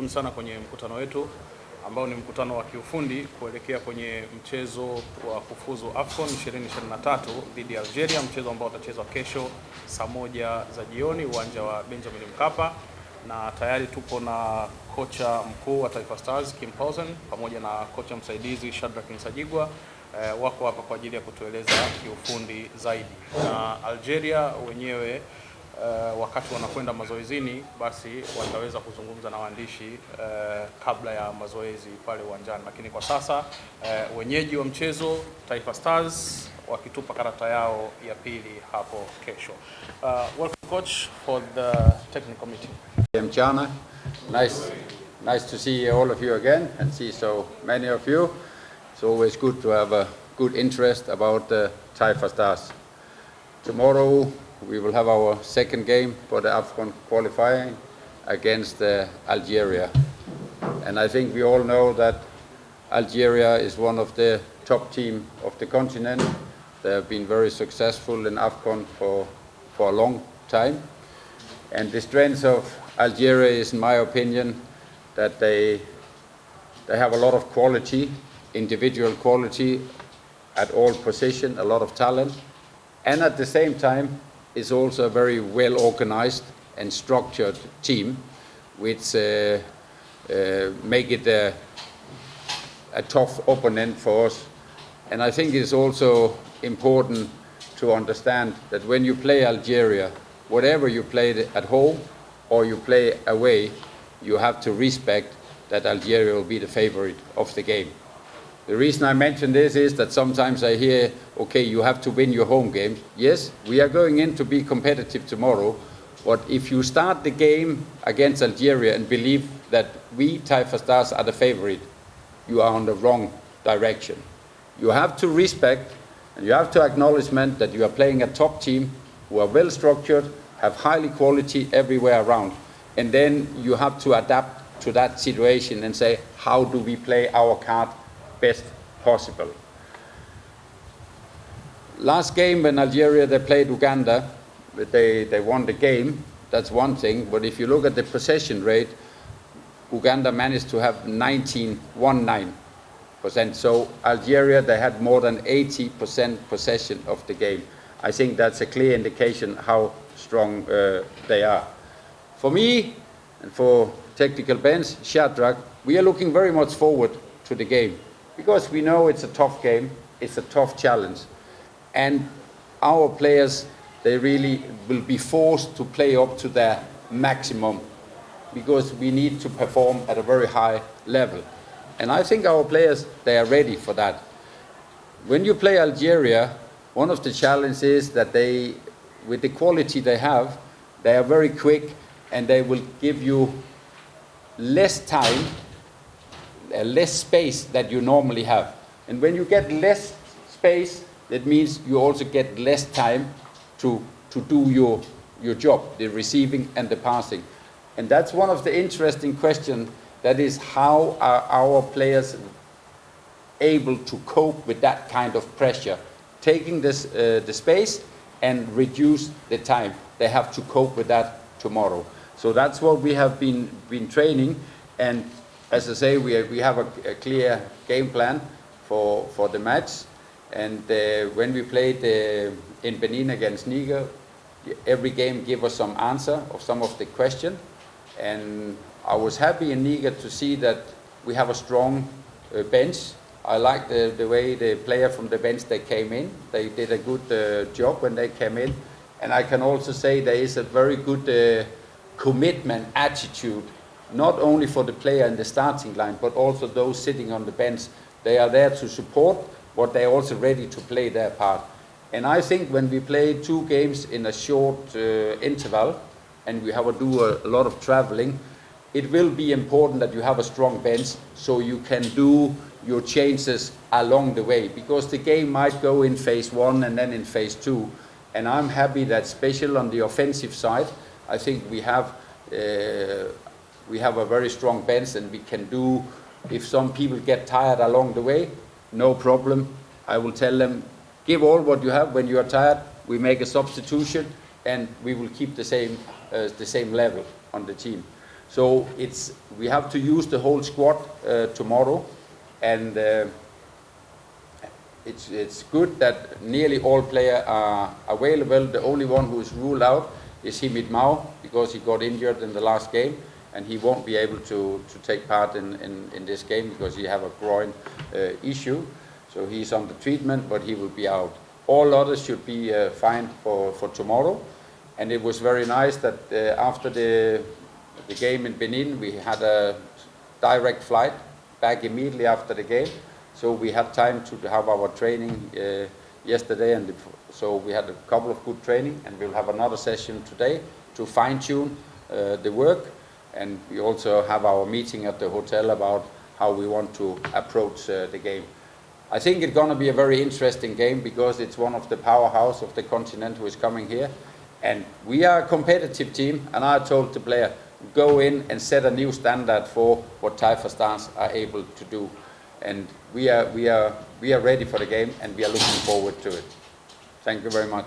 karibuni sana kwenye mkutano wetu ambao ni mkutano wa kiufundi kuelekea kwenye mchezo wa kufuzu AFCON 2023 dhidi ya Algeria, mchezo ambao utachezwa kesho saa 1 za jioni uwanja wa Benjamin Mkapa, na tayari tupo na kocha mkuu wa Taifa Stars Mpole pamoja na kocha msaidizi Shadrack Nsajigwa wako hapa kwa ajili ya kutueleza kiufundi zaidi. Na Algeria wenyewe wakati wanakwenda mazoezini basi wataweza kuzungumza na waandishi kabla ya mazoezi pale uwanjani, lakini kwa sasa wenyeji wa mchezo Taifa Stars wakitupa karata yao ya pili hapo kesho. Welcome coach for the technical meeting. Mchana, nice to see all of you again and see so many of you. It's always good to have a good interest about the Taifa Stars. Tomorrow we will have our second game for the AFCON qualifying against Algeria. And I think we all know that Algeria is one of the top teams of the continent. They have been very successful in AFCON for a long time. And the strength of Algeria is, in my opinion, that they have a lot of quality, individual quality at all positions, a lot of talent. And at the same time, is also a very well organized and structured team, which make it a tough opponent for us. And I think it's also important to understand that when you play Algeria, whatever you play at home or you play away, you have to respect that Algeria will be the favorite of the game. The reason I mention this is that sometimes I hear, okay, you have to win your home games. Yes, we are going in to be competitive tomorrow, but if you start the game against Algeria and believe that we, Taifa Stars, are the favorite, you are on the wrong direction. You have to respect and you have to acknowledge that you are playing a top team who are well structured, have highly quality everywhere around. And then you have to adapt to that situation and say, how do we play our card best possible? Last game when Algeria they played Uganda, they won the game. That's one thing. But if you look at the possession rate, Uganda managed to have 19%. So Algeria, they had more than 80% possession of the game. I think that's a clear indication how strong they are. For me and for technical bench, Shadrack, we are looking very much forward to the game, because we know it's a tough game, it's a tough challenge. And our players, they really will be forced to play up to their maximum, because we need to perform at a very high level. And I think our players, they are ready for that. When you play Algeria, one of the challenges is that they, with the quality they have, they are very quick and they will give you less time, less space that you normally have. And when you get less space, that means you also get less time to do your job, the receiving and the passing. And that's one of the interesting questions, that is, how are our players able to cope with that kind of pressure, taking this, the space and reduce the time. They have to cope with that tomorrow. So that's what we have been training. And as I say, we have a clear game plan for the match. And when we played in Benin against Niger, every game gave us some answer of some of the question. And I was happy in Niger to see that we have a strong bench. I like the way the player from the bench, they came in. They did a good job when they came in. And I can also say there is a very good commitment attitude, not only for the player in the starting line, but also those sitting on the bench. They are there to support, but they're also ready to play their part. And I think when we play 2 games in a short interval, and we have to do a lot of traveling, it will be important that you have a strong bench so you can do your changes along the way, because the game might go in phase 1 and then in phase 2. And I'm happy that, especially on the offensive side, I think we have a very strong bench, and we can do, if some people get tired along the way, no problem. I will tell them, give all what you have. When you are tired, we make a substitution, and we will keep the same level on the team. So we have to use the whole squad tomorrow, and it's good that nearly all players are available. The only one who is ruled out is Himit Mao, because he got injured in the last game, and he won't be able to take part in this game because he have a groin issue. So he's under treatment, but he will be out. All others should be fine for tomorrow. And it was very nice that after the game in Benin, we had a direct flight back immediately after the game. So we had time to have our training yesterday, and so we had a couple of good training, and we'll have another session today to fine-tune the work. And we also have our meeting at the hotel about how we want to approach the game. I think it's going to be a very interesting game because it's one of the powerhouse of the continent who is coming here. And we are a competitive team, and I told the player, go in and set a new standard for what Taifa stars are able to do. And we are ready for the game, and we are looking forward to it. Thank you very much.